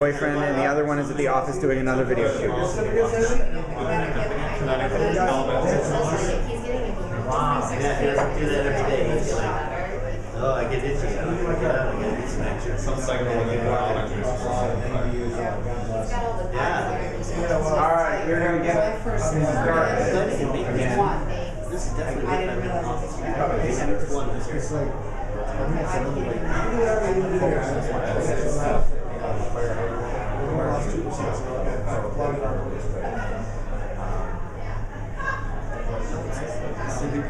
boyfriend, and the other one is at the office doing another video shoot. Wow, yeah, he doesn't do that every day. He's like, oh, I get itchy. I get itchy action. Some cycle of Yeah. Alright, you're going to get Study can make again. This is definitely different. One this year.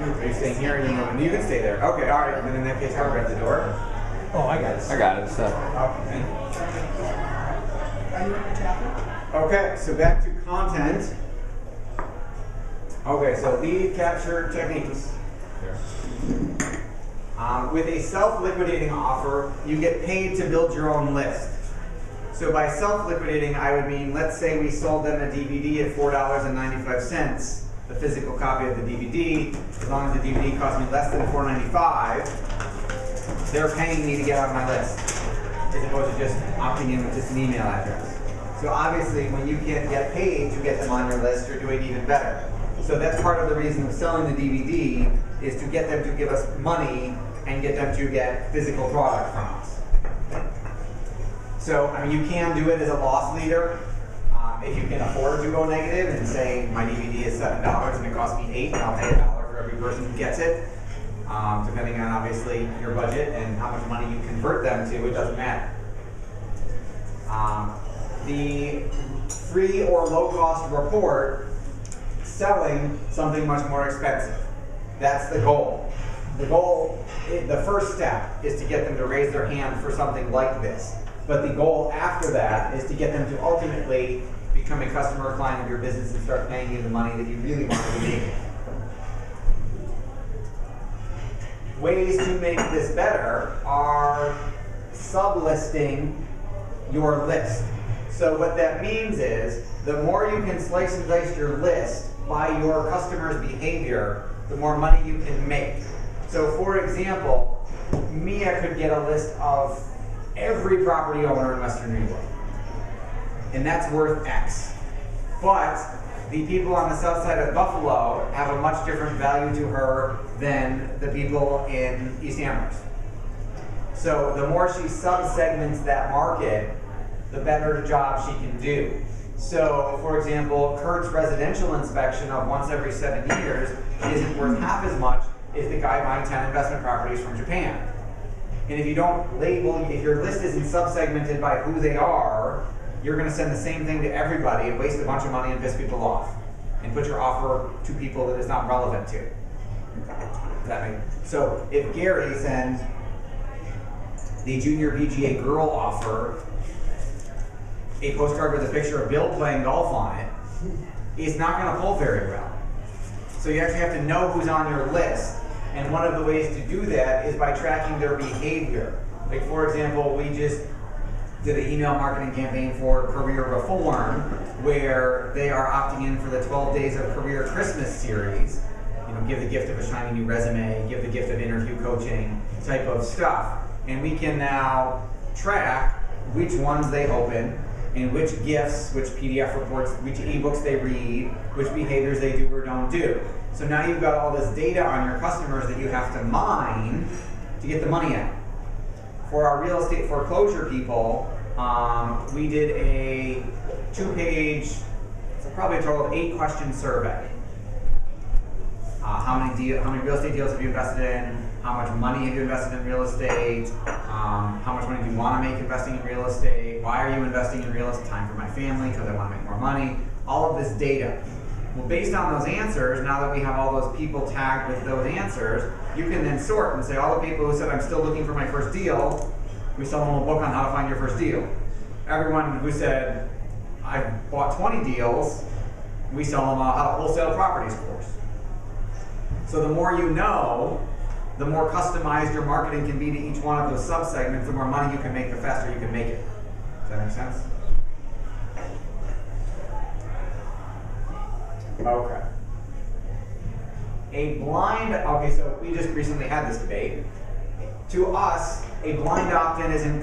Are you staying here or are you moving? You can stay there. Okay, alright, then in that case I'll grab the door. Oh, I got it. I got it. So. Okay, so back to content. Okay, so lead capture techniques. With a self-liquidating offer, you get paid to build your own list. So by self-liquidating, I would mean, let's say we sold them a DVD at $4.95, the physical copy of the DVD. As long as the DVD cost me less than $4.95, they're paying me to get on my list, as opposed to just opting in with just an email address. So obviously, when you can't get paid to get them on your list, you're doing even better. So that's part of the reason of selling the DVD, is to get them to give us money and get them to get physical product from us. So, I mean, you can do it as a loss leader. If you can afford to go negative and say, my DVD is $7 and it costs me $8, and I'll pay $1 for every person who gets it. Depending on, obviously, your budget and how much money you convert them to, it doesn't matter. The free or low-cost report, selling something much more expensive. That's the goal. The goal, the first step, is to get them to raise their hand for something like this. But the goal after that is to get them to ultimately become a customer or client of your business and start paying you the money that you really want to be making. Ways to make this better are sublisting your list. So what that means is, the more you can slice and dice your list by your customer's behavior, the more money you can make. So for example, Mia could get a list of every property owner in Western New York, and that's worth X. But the people on the south side of Buffalo have a much different value to her than the people in East Amherst. So the more she sub-segments that market, the better job she can do. So, for example, Kurt's residential inspection of once every 7 years isn't worth half as much as the guy buying 10 investment properties from Japan. And if you don't label, if your list isn't sub-segmented by who they are, you're going to send the same thing to everybody and waste a bunch of money and piss people off, and put your offer to people that it's not relevant to. Does that make sense? So if Gary sends the junior PGA girl offer a postcard with a picture of Bill playing golf on it, it's not going to pull very well. So you actually have to know who's on your list, and one of the ways to do that is by tracking their behavior. Like, for example, we just did an email marketing campaign for Career Reform, where they are opting in for the 12 Days of Career Christmas series. You know, give the gift of a shiny new resume, give the gift of interview coaching type of stuff. And we can now track which ones they open, and which gifts, which PDF reports, which ebooks they read, which behaviors they do or don't do. So now you've got all this data on your customers that you have to mine to get the money out. For our real estate foreclosure people, we did a 2-page, probably a total of 8-question survey. How many real estate deals have you invested in? How much money have you invested in real estate? How much money do you want to make investing in real estate? Why are you investing in real estate? Time for my family, because I want to make more money. All of this data. Well, based on those answers, now that we have all those people tagged with those answers, you can then sort and say, all the people who said, I'm still looking for my first deal, we sell them a book on how to find your first deal. Everyone who said, I bought 20 deals, we sell them a how to wholesale properties course. So the more you know, the more customized your marketing can be to each one of those subsegments, the more money you can make, the faster you can make it. Does that make sense? Okay. Okay, so we just recently had this debate. To us, a blind opt-in isn't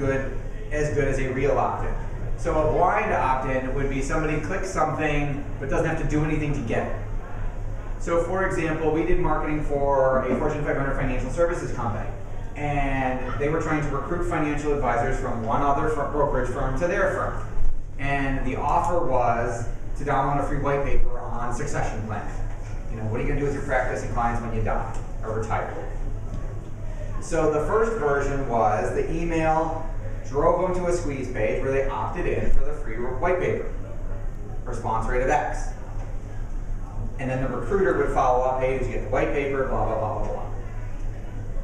as good as a real opt-in. So a blind opt-in would be somebody clicks something but doesn't have to do anything to get it. So for example, we did marketing for a Fortune 500 financial services company. And they were trying to recruit financial advisors from one other brokerage firm to their firm. And the offer was to download a free white paper on succession planning. You know, what are you going to do with your practicing clients when you die or retire? So the first version was the email drove them to a squeeze page where they opted in for the free white paper. Response rate of X. And then the recruiter would follow up, hey, did you get the white paper, blah, blah, blah, blah, blah.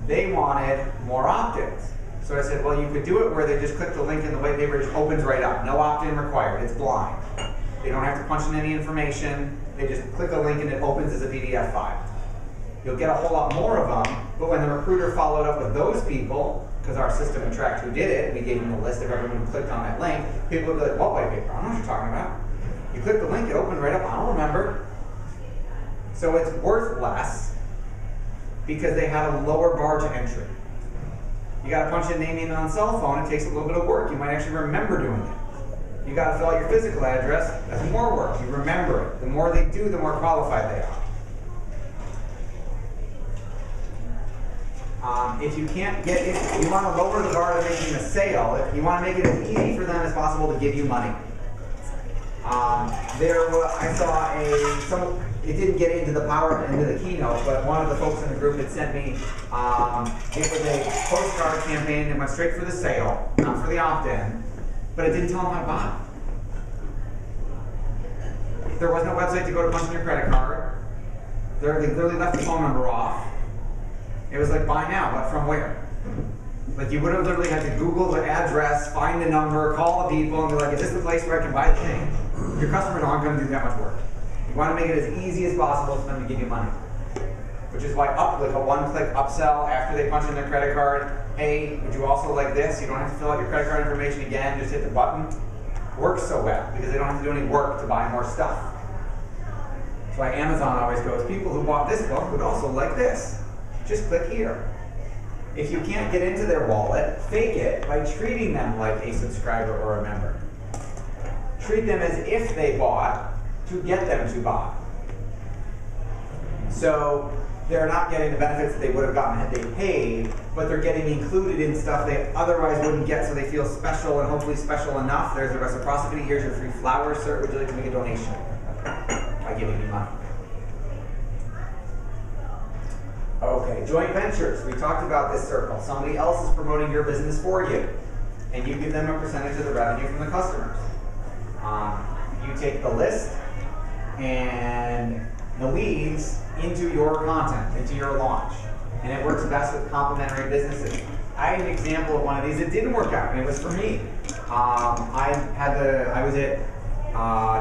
They wanted more opt-ins. So I said, well, you could do it where they just click the link in the white paper, it just opens right up. No opt-in required, it's blind. They don't have to punch in any information. They just click a link and it opens as a PDF file. You'll get a whole lot more of them, but when the recruiter followed up with those people, because our system had tracked who did it, we gave them a list of everyone who clicked on that link, people would be like, what white paper? I don't know what you're talking about. You click the link, it opened right up, I don't remember. So it's worth less because they have a lower bar to entry. You got to punch in name, email, and cell phone. It takes a little bit of work. You might actually remember doing it. You got to fill out your physical address. That's more work. You remember it. The more they do, the more qualified they are. If you can't get it, you want to lower the bar to making a sale. If you want to make it as easy for them as possible to give you money. I saw it didn't get into the keynote, but one of the folks in the group had sent me, it was a postcard campaign that went straight for the sale, not for the opt-in, but it didn't tell them how to buy. There was no website to go to punch in your credit card. They literally left the phone number off. It was like, buy now, but from where? Like you would have literally had to Google the address, find the number, call the people, and be like, is this the place where I can buy the thing? Your customers aren't going to do that much work. You want to make it as easy as possible for them to give you money. Which is why like a one-click upsell after they punch in their credit card, hey, would you also like this? You don't have to fill out your credit card information again, just hit the button. Works so well because they don't have to do any work to buy more stuff. That's why Amazon always goes, people who bought this book would also like this. Just click here. If you can't get into their wallet, fake it by treating them like a subscriber or a member. Treat them as if they bought to get them to buy. So they're not getting the benefits that they would have gotten had they paid, but they're getting included in stuff they otherwise wouldn't get, so they feel special and hopefully special enough. There's the reciprocity. Here's your free flowers, sir. Would you like to make a donation? By giving me money. Okay, joint ventures. We talked about this circle. Somebody else is promoting your business for you, and you give them a percentage of the revenue from the customers. You take the list and the leads into your content, into your launch, and it works best with complementary businesses. I had an example of one of these that didn't work out, and it was for me. I was at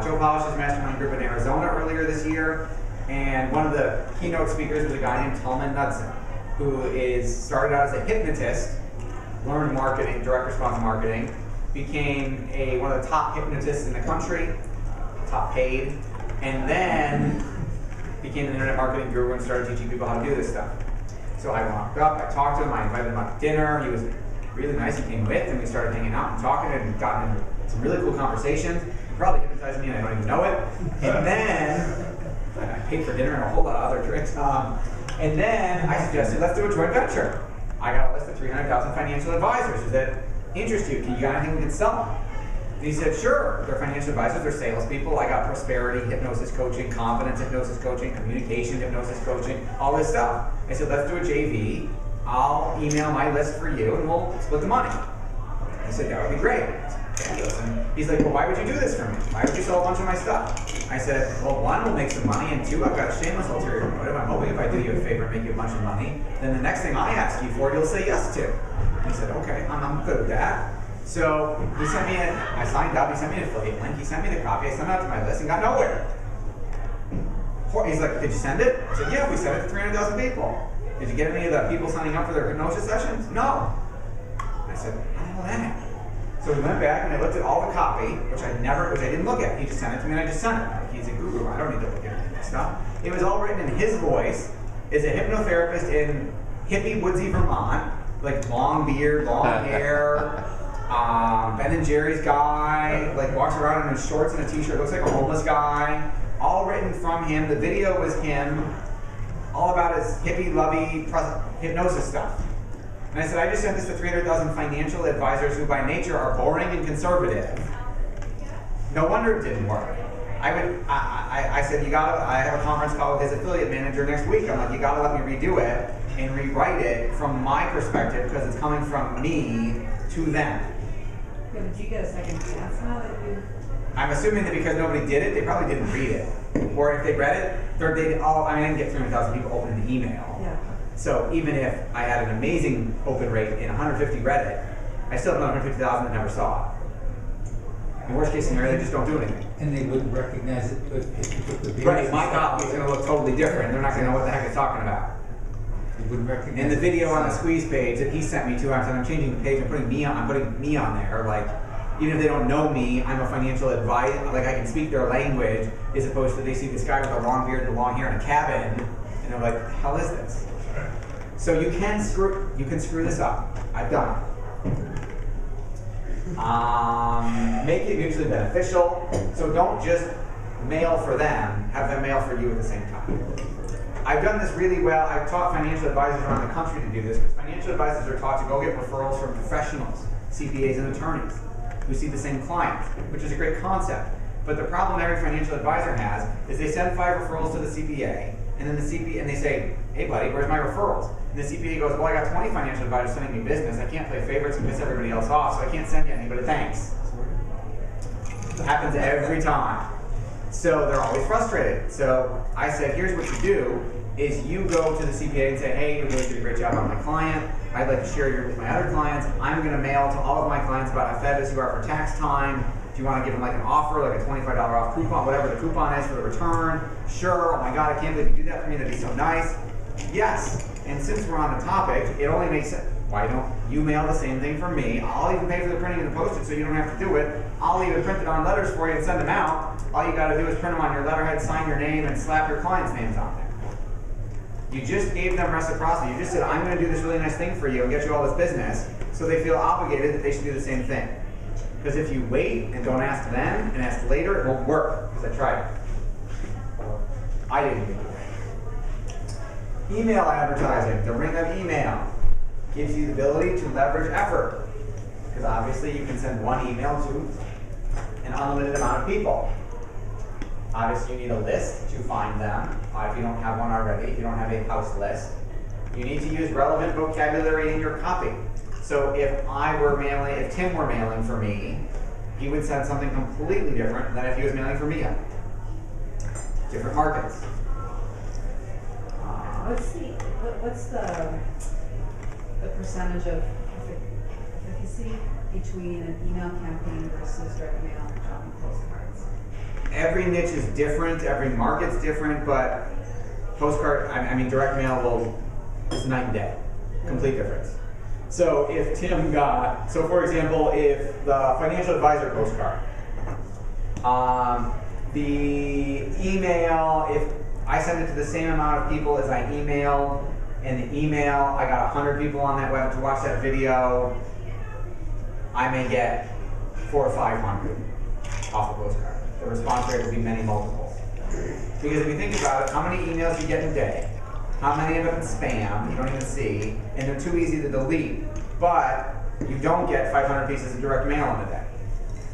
Joe Polish's Mastermind group in Arizona earlier this year. And one of the keynote speakers was a guy named Tallman Knudsen, who started out as a hypnotist, learned marketing, direct response marketing, became one of the top hypnotists in the country, top paid, and then became an internet marketing guru and started teaching people how to do this stuff. So I walked up, I talked to him, I invited him out to dinner. He was really nice. He came with, and we started hanging out and talking and gotten into some really cool conversations. He probably hypnotized me and I don't even know it. And then I paid for dinner and a whole lot of other drinks. And then I suggested, let's do a joint venture. I got a list of 300,000 financial advisors. Does that interest you? You got anything we can sell them? And he said, sure. They're financial advisors, they're salespeople. I got prosperity, hypnosis coaching, confidence hypnosis coaching, communication hypnosis coaching, all this stuff. I said, let's do a JV. I'll email my list for you and we'll split the money. He said, that would be great. And he's like, well, why would you do this for me? Why would you sell a bunch of my stuff? I said, well, one, we'll make some money, and two, I've got a shameless ulterior motive. I'm hoping if I do you a favor and make you a bunch of money, then the next thing I ask you for, you'll say yes to. And he said, okay, I'm good with that. So he sent me I signed up, he sent me an affiliate link, he sent me the copy, I sent it out to my list and got nowhere. He's like, did you send it? I said, yeah, we sent it to 300,000 people. Did you get any of the people signing up for their hypnosis sessions? No. I said, how the hell did that happen? So we went back and I looked at all the copy, which I didn't look at. He just sent it to me and I just sent it. Like, he's a guru, I don't need to look at any of this stuff. It was all written in his voice. As a hypnotherapist in hippie, woodsy Vermont, like long beard, long hair, Ben and Jerry's guy, like walks around in his shorts and a t-shirt, looks like a homeless guy. All written from him. The video was him, all about his hippie-lovey hypnosis stuff. And I said, I just sent this to 300,000 financial advisors who by nature are boring and conservative. No wonder it didn't work. I said, I have a conference call with his affiliate manager next week. I'm like, you gotta let me redo it and rewrite it from my perspective because it's coming from me to them. Yeah, did you get a second chance now that you... I'm assuming that because nobody did it, they probably didn't read it. Or if they read it, I didn't get 300,000 people opening the email. Yeah. So even if I had an amazing open rate and 150 read it, I still have 150,000 that never saw it. In worst case scenario, they just don't do anything. And they wouldn't recognize it if you put the videos. Right, my copy is going to look totally different. They're not going to know what the heck it's talking about. They wouldn't recognize And the video on the squeeze page that he sent me to, I'm changing the page, I'm putting me on there. Like, even if they don't know me, I'm a financial advisor. Like, I can speak their language, as opposed to they see this guy with a long beard and long hair in a cabin, and they're like, the hell is this? So you can screw this up. I've done it. Make it mutually beneficial. So don't just mail for them, have them mail for you at the same time. I've done this really well. I've taught financial advisors around the country to do this, because financial advisors are taught to go get referrals from professionals, CPAs and attorneys, who see the same clients, which is a great concept. But the problem every financial advisor has is they send 5 referrals to the CPA, and then the CPA, and they say, hey buddy, where's my referrals? And the CPA goes, well, I got 20 financial advisors sending me business. I can't play favorites and piss everybody else off, so I can't send you anybody, thanks. It happens every time. So they're always frustrated. So I said, here's what you do, is you go to the CPA and say, hey, you really did a great job on my client. I'd like to share you with my other clients. I'm going to mail to all of my clients about how fabulous you are for tax time. Do you want to give them like an offer, like a $25 off coupon, whatever the coupon is for the return? Sure. Oh my God, I can't believe you do that for me. That'd be so nice. Yes. And since we're on the topic, it only makes sense. Why don't you mail the same thing for me? I'll even pay for the printing and the postage so you don't have to do it. I'll even print it on letters for you and send them out. All you got to do is print them on your letterhead, sign your name, and slap your clients' names on there. You just gave them reciprocity. You just said, I'm going to do this really nice thing for you and get you all this business, so they feel obligated that they should do the same thing. Because if you wait and don't ask them and ask later, it won't work, because I tried it. I didn't do it. Email advertising, the ring of email, gives you the ability to leverage effort. Because obviously you can send one email to an unlimited amount of people. Obviously you need a list to find them, if you don't have one already, if you don't have a house list. You need to use relevant vocabulary in your copy. So if Tim were mailing for me, he would send something completely different than if he was mailing for Mia. Different markets. What's the percentage of efficacy between an email campaign versus direct mail shopping postcards? Every niche is different, every market's different, but direct mail is night and day. Complete difference. So if Tim got, for example, if the financial advisor postcard, the email, if I send it to the same amount of people as I email, and the email, I got 100 people on that web to watch that video, I may get 400 or 500 off the postcard. The response rate will be many multiples. Because if you think about it, how many emails you get in a day? How many of them spam, you don't even see, and they're too easy to delete. But you don't get 500 pieces of direct mail in a day.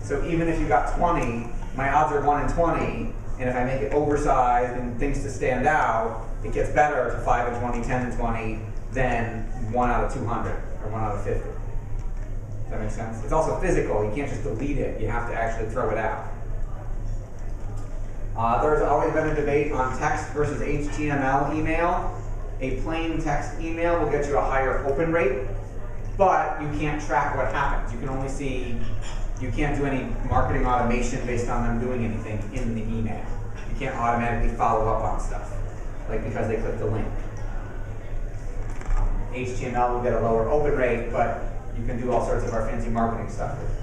So even if you got 20, my odds are 1 in 20, and if I make it oversized and things to stand out, it gets better to 5 in 20, 10 in 20 than 1 out of 200 or 1 out of 50. Does that make sense? It's also physical. You can't just delete it. You have to actually throw it out. There's always been a debate on text versus HTML email. A plain text email will get you a higher open rate, but you can't track what happens. You can only see, you can't do any marketing automation based on them doing anything in the email. You can't automatically follow up on stuff, like because they clicked the link. HTML will get a lower open rate, but you can do all sorts of our fancy marketing stuff with it.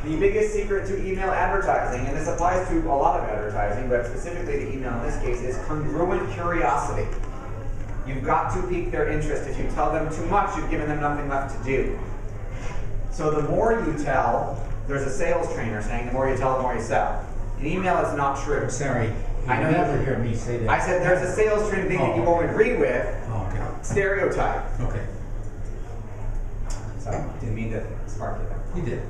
The biggest secret to email advertising, and this applies to a lot of advertising, but specifically to email in this case, is congruent curiosity. You've got to pique their interest. If you tell them too much, you've given them nothing left to do. So the more you tell, there's a sales trainer saying the more you tell, the more you sell. In email, it's not true. I'm sorry, I know you you- never hear me say that. I said there's a sales trainer thing that you won't agree with, Oh, okay, stereotype. okay, Sorry, didn't mean to spark you there. you did.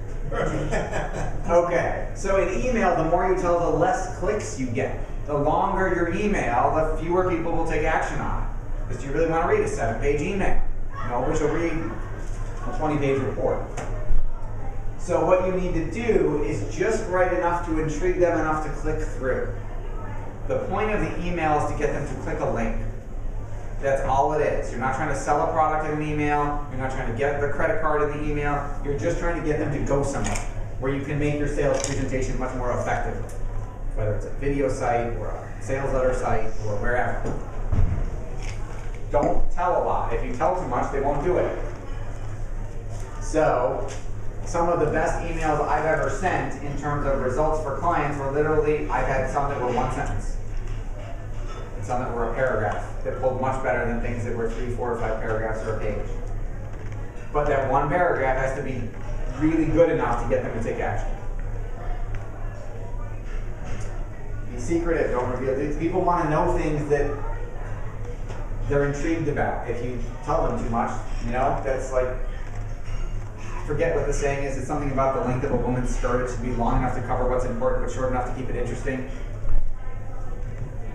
Okay, so in email, the more you tell, the less clicks you get. The longer your email, the fewer people will take action on it. Because you really want to read a 7-page email. Nobody will read a 20-page report. So what you need to do is just write enough to intrigue them enough to click through. The point of the email is to get them to click a link. That's all it is. You're not trying to sell a product in an email. You're not trying to get the credit card in the email. You're just trying to get them to go somewhere where you can make your sales presentation much more effective. Whether it's a video site or a sales letter site or wherever. Don't tell a lot. If you tell too much, they won't do it. So, some of the best emails I've ever sent in terms of results for clients were literally, I've had some that were one sentence. And some that were a paragraph that pulled much better than things that were 3, 4, or 5 paragraphs or a page. But that one paragraph has to be really good enough to get them to take action. Be secretive, don't reveal things. People want to know things that they're intrigued about. If you tell them too much, that's like, I forget what the saying is. It's something about the length of a woman's skirt. It should be long enough to cover what's important, but short enough to keep it interesting.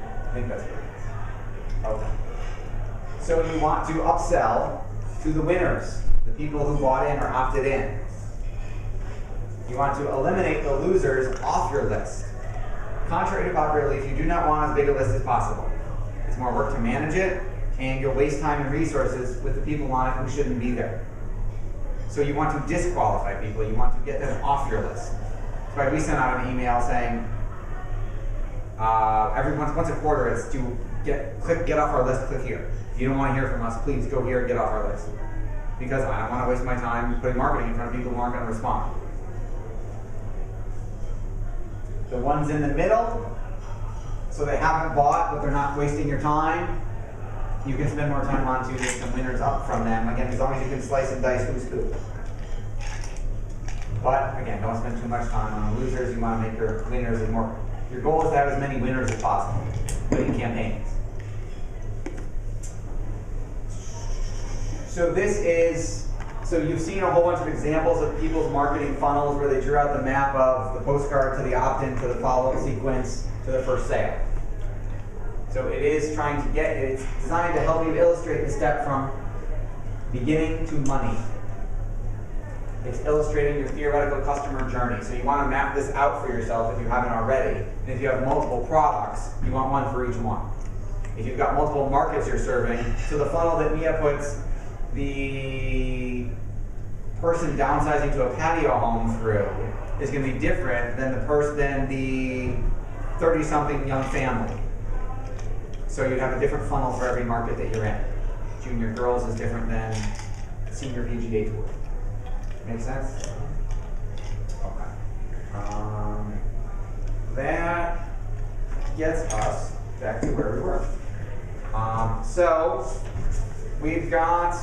I think that's what it is. Okay. So you want to upsell to the winners, the people who bought in or opted in. You want to eliminate the losers off your list. Contrary to popularity, if you do not want as big a list as possible, it's more work to manage it, and you'll waste time and resources with the people on it who shouldn't be there. So you want to disqualify people. You want to get them off your list. That's why we sent out an email saying, once a quarter, it's to get off our list, click here. If you don't want to hear from us, please go here and get off our list. Because I don't want to waste my time putting marketing in front of people who aren't going to respond. The ones in the middle, so they haven't bought, but they're not wasting your time, you can spend more time on to get some winners up from them. Again, as long as you can slice and dice who's who. But again, don't spend too much time on the losers. You want to make your winners and more. Your goal is to have as many winners as possible, winning campaigns. So you've seen a whole bunch of examples of people's marketing funnels where they drew out the map of the postcard to the opt-in to the follow-up sequence to the first sale. So it is it's designed to help you illustrate the step from beginning to money. It's illustrating your theoretical customer journey. So you want to map this out for yourself if you haven't already. And if you have multiple products, you want one for each one. If you've got multiple markets you're serving, so the funnel that Mia puts the person downsizing to a patio home through is going to be different than the 30-something young family. So you have a different funnel for every market that you're in. Junior girls is different than senior PGA tour. Make sense? Okay. That gets us back to where we were. So we've got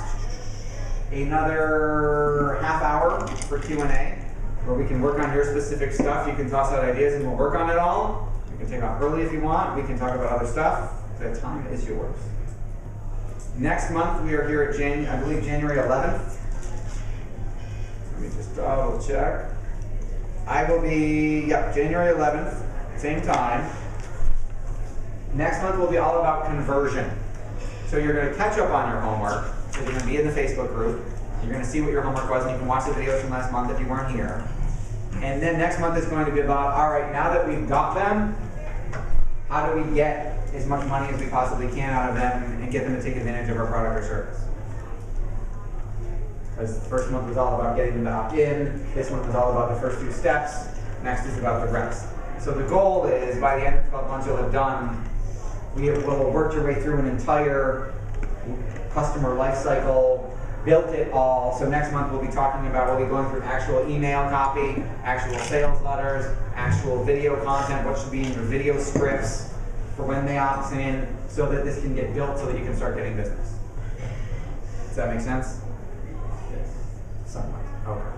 another half hour for Q&A where we can work on your specific stuff. You can toss out ideas and we'll work on it all. You can take off early if you want. We can talk about other stuff. The time is yours. Next month we are here at January 11th. Let me just double check. I will be, January 11th, same time. Next month will be all about conversion. So you're going to catch up on your homework. So you're going to be in the Facebook group. You're going to see what your homework was, and you can watch the videos from last month if you weren't here. And then next month is going to be about, all right, now that we've got them, how do we get as much money as we possibly can out of them and get them to take advantage of our product or service? Because the first month was all about getting them to opt in. This one was all about the first few steps. Next is about the rest. So the goal is, by the end of 12 months, you'll have done, we'll have worked your way through an entire customer life cycle, built it all. So next month we'll be we'll be going through actual email copy, actual sales letters, actual video content, what should be in your video scripts for when they opt in, so that this can get built so that you can start getting business. Does that make sense? Yes. Somewhat. Okay.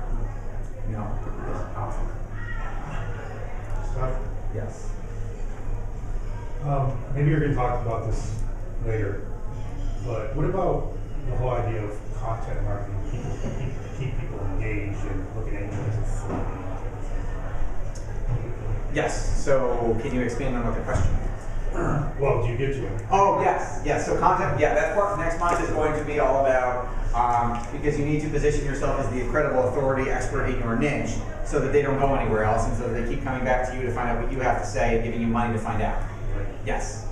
No. Awesome. Stuff. Yes. Maybe you're going to talk about this later, but what about the whole idea of content marketing, keep people engaged and looking at you as a friend? Yes. So can you expand on what the question is? Well, do you get to it? Oh, yes, yes. So content, yeah, that part next month is going to be all about, because you need to position yourself as the credible authority expert in your niche so that they don't go anywhere else and so that they keep coming back to you to find out what you have to say and giving you money to find out. Yes,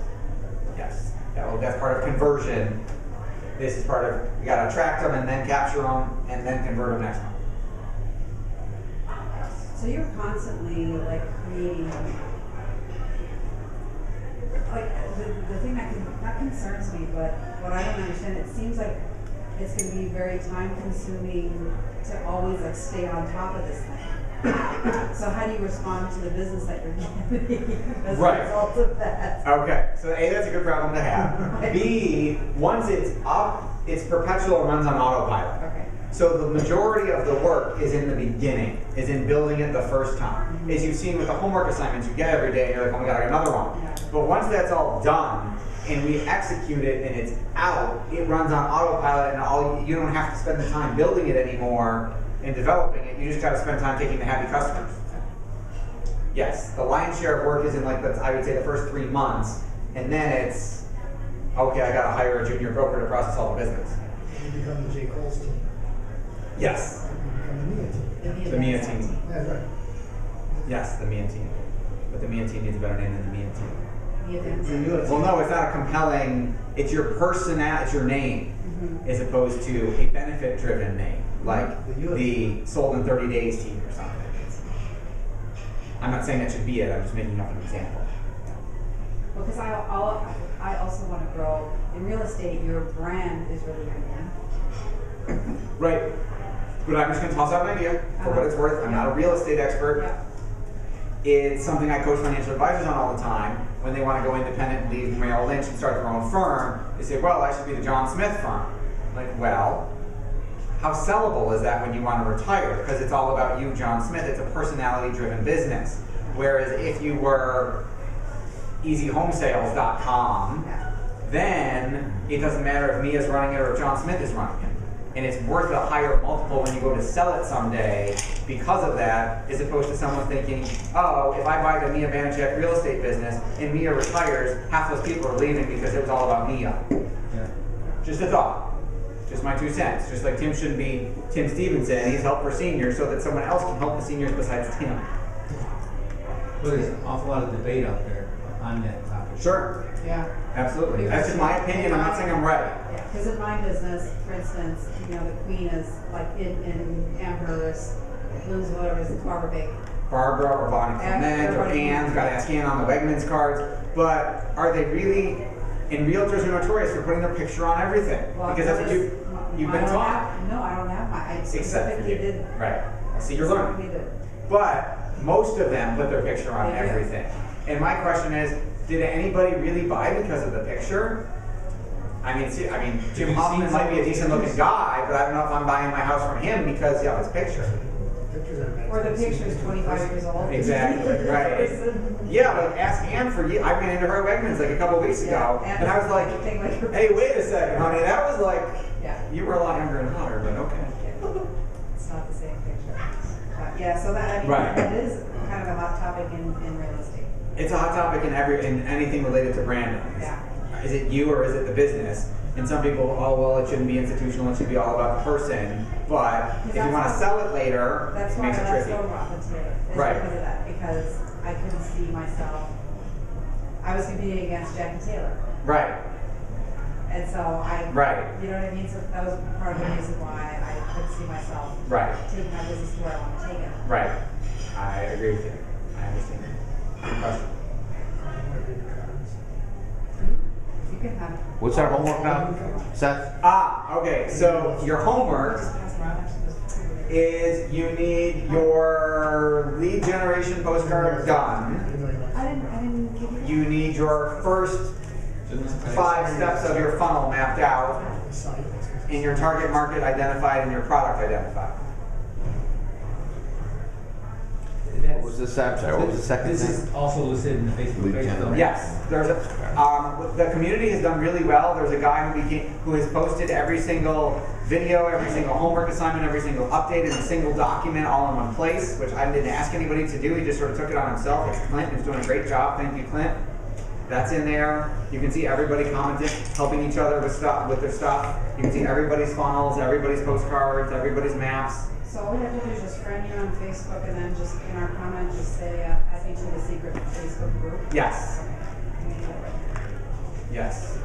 yes. That's part of conversion. This is part of, we got to attract them and then capture them and then convert them next month. So you're constantly like creating, like the thing that concerns me, but what I don't understand, it seems like it's going to be very time consuming to always like stay on top of this thing. So how do you respond to the business that you're getting as a result of that? Okay, so A, that's a good problem to have. B, once it's up, it's perpetual and runs on autopilot. Okay. So the majority of the work is in the beginning, is in building it the first time. As you've seen with the homework assignments you get every day, and you're like, oh my god, I got another one. Yeah. But once that's all done, and we execute it and it's out, it runs on autopilot and you don't have to spend the time building it anymore and developing it. You just got to spend time taking the happy customers. Yes, the lion's share of work is in like, I would say the first 3 months, and then it's, okay, I got to hire a junior broker to process all the business. You become the J. Cole's team. Yes, You become the Mia team. the Mia team. That's right. Yes, the Mia team. But the Mia team needs a better name than the Mia team. The advanced. Well, no, it's not a compelling, it's your it's your name, as opposed to a benefit-driven name, like the sold in 30 days team or something. I'm not saying that should be it, I'm just making up an example. Well, because I also want to grow. In real estate, your brand is really your name. Right. But I'm just going to toss out an idea for what it's worth. I'm not a real estate expert. Yeah. It's something I coach financial advisors on all the time. When they want to go independent and leave Merrill Lynch and start their own firm, they say, well, I should be the John Smith firm. I'm like, well, how sellable is that when you want to retire? Because it's all about you, John Smith. It's a personality-driven business. Whereas if you were easyhomesales.com, then it doesn't matter if Mia's running it or if John Smith is running it. And it's worth a higher multiple when you go to sell it someday because of that, as opposed to someone thinking, oh, if I buy the Mia Banachek real estate business and Mia retires, half those people are leaving because it was all about Mia. Yeah. Just a thought. Just my 2 cents. Just like Tim shouldn't be Tim Stevenson, he's helped for seniors so that someone else can help the seniors besides Tim. But there's an awful lot of debate out there on that topic. Sure. Yeah. Absolutely. That's just my opinion. I'm not saying I'm right. Yeah, because in my business, for instance, the queen is like in Amherst, Bloomsville, whatever it is, Barbara Big. Barbara or Bonnie Clement or Ann's, got to ask Ann on the Wegmans cards. But are they really, and realtors are notorious for putting their picture on everything. Well, because that's what you've been taught. No, I don't have my, I Except for specifically you. did. Right. See, you're learning. Specifically did. But most of them put their picture on They do. everything. And my question is, did anybody really buy because of the picture? I mean, Jim Hoffman might be a decent looking guy, but I don't know if I'm buying my house from him because of his picture. Or the picture is 25 years old. Exactly, right. Yeah, like ask Ann for you. I ran into her at Wegmans like a couple weeks ago, Yeah, and I was like, hey, wait a second, honey, that was like, Yeah. you were a lot younger and hotter, but okay. It's not the same picture. Yeah, so that, I mean, Right. that is kind of a hot topic in real estate. It's a hot topic in anything related to branding. Yeah. Is it you or is it the business? And some people, oh well, it shouldn't be institutional. It should be all about the person. But if you want to sell it later, That's it why makes I it left tricky. Stone Profiteer. Is Right. because of that. Because I couldn't see myself. I was competing against Jackie Taylor, Right. and so I. Right. You know what I mean? So that was part of the reason why I couldn't see myself Right. taking my business to where I want to take it. Right. I agree with you. I understand. Good question. You can have. What's our homework now, Seth? Okay. So your homework Just pass around. Actually, those is you need your lead generation postcard done. I didn't give you. You need your first 5 steps of your funnel mapped out, and your target market identified and your product identified. What's this, I'm sorry, what was the second This thing? is also listed in the Facebook Lead page. generation. though. Yes, there's a, the community has done really well. There's a guy who has posted every single video, every single homework assignment, every single update in a single document all in one place, which I didn't ask anybody to do. He just sort of took it on himself. It's Clint, who's doing a great job. Thank you, Clint. That's in there. You can see everybody commenting, helping each other with stuff, with their stuff. You can see everybody's funnels, everybody's postcards, everybody's maps. So all we have to do is just friend you on Facebook and then just in our comment just say, add me to the secret Facebook group. Yes. Okay. Let me do that right here. Yes.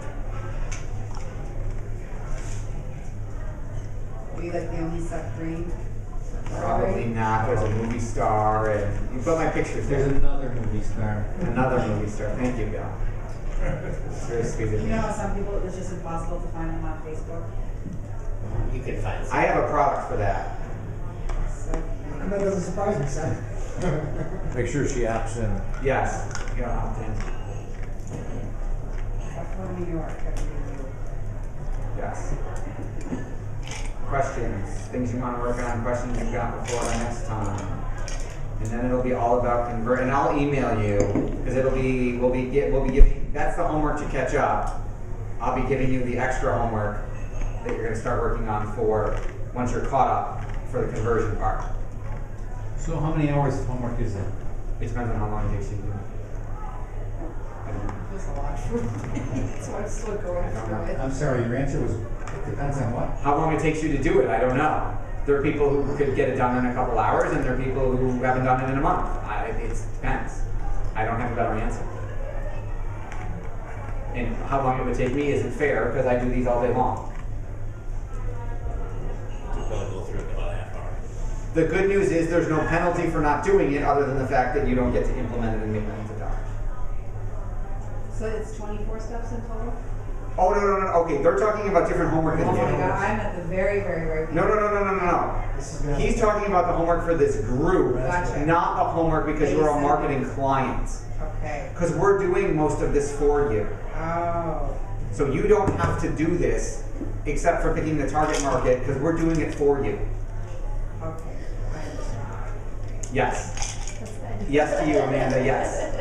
Are you like the only set green? Probably not. There's a movie star, and you put my pictures There's there. another movie star. Another movie star. Thank you, Bill. Very sweet of You you. know how some people, it's just impossible to find them on Facebook? You can find some. I have a product for that. So, And that doesn't surprise me, son. Make sure she opts in. Yes. You gotta opt in. Buffalo, New York, that'd be you. Yes. Questions, things you want to work on, questions you've got before the next time. And then it'll be all about convert, and I'll email you, because we'll be giving, that's the homework to catch up. I'll be giving you the extra homework that you're gonna start working on for, once you're caught up for the conversion part. So how many hours of homework is it? It depends on how long it takes you to do it. I don't know. There's a lot for me, so I'm still going through it. I'm sorry, your answer was, it depends on what? How long it takes you to do it, I don't know. There are people who could get it done in a couple hours, and there are people who haven't done it in a month. It depends. I don't have a better answer. And how long it would take me isn't fair, because I do these all day long. We'll probably go through it in about a half hour. The good news is there's no penalty for not doing it, other than the fact that you don't get to implement it and make millions of dollars. So it's 24 steps in total? Oh, no. Okay, they're talking about different homework than Oh you. my god, I'm at the very, very, very beginning. No. This is gonna- He's talking about the homework for this group, Gotcha. not the homework because you're all marketing clients. Okay. Because we're doing most of this for you. Oh, So you don't have to do this except for picking the target market because we're doing it for you. okay, I understand. Yes. Yes to you, Amanda, yes.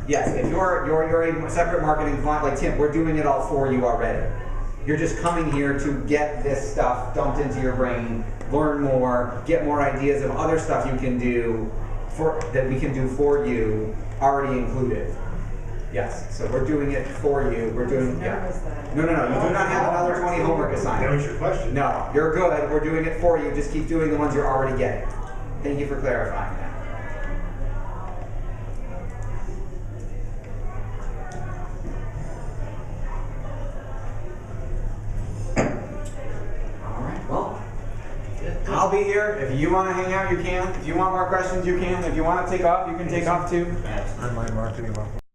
Yes, if you're a separate marketing client like Tim, we're doing it all for you already. You're just coming here to get this stuff dumped into your brain, learn more, get more ideas of other stuff you can do that we can do for you, already included. Yes, so we're doing it for you. We're doing Nervous that. No. You do not have another 20 homework That assignments. was your question. No, you're good. We're doing it for you. Just keep doing the ones you're already getting. Thank you for clarifying that. All right. Well, I'll be here. If you want to hang out, you can. If you want more questions, you can. If you want to take off, you can take off too. Online marketing.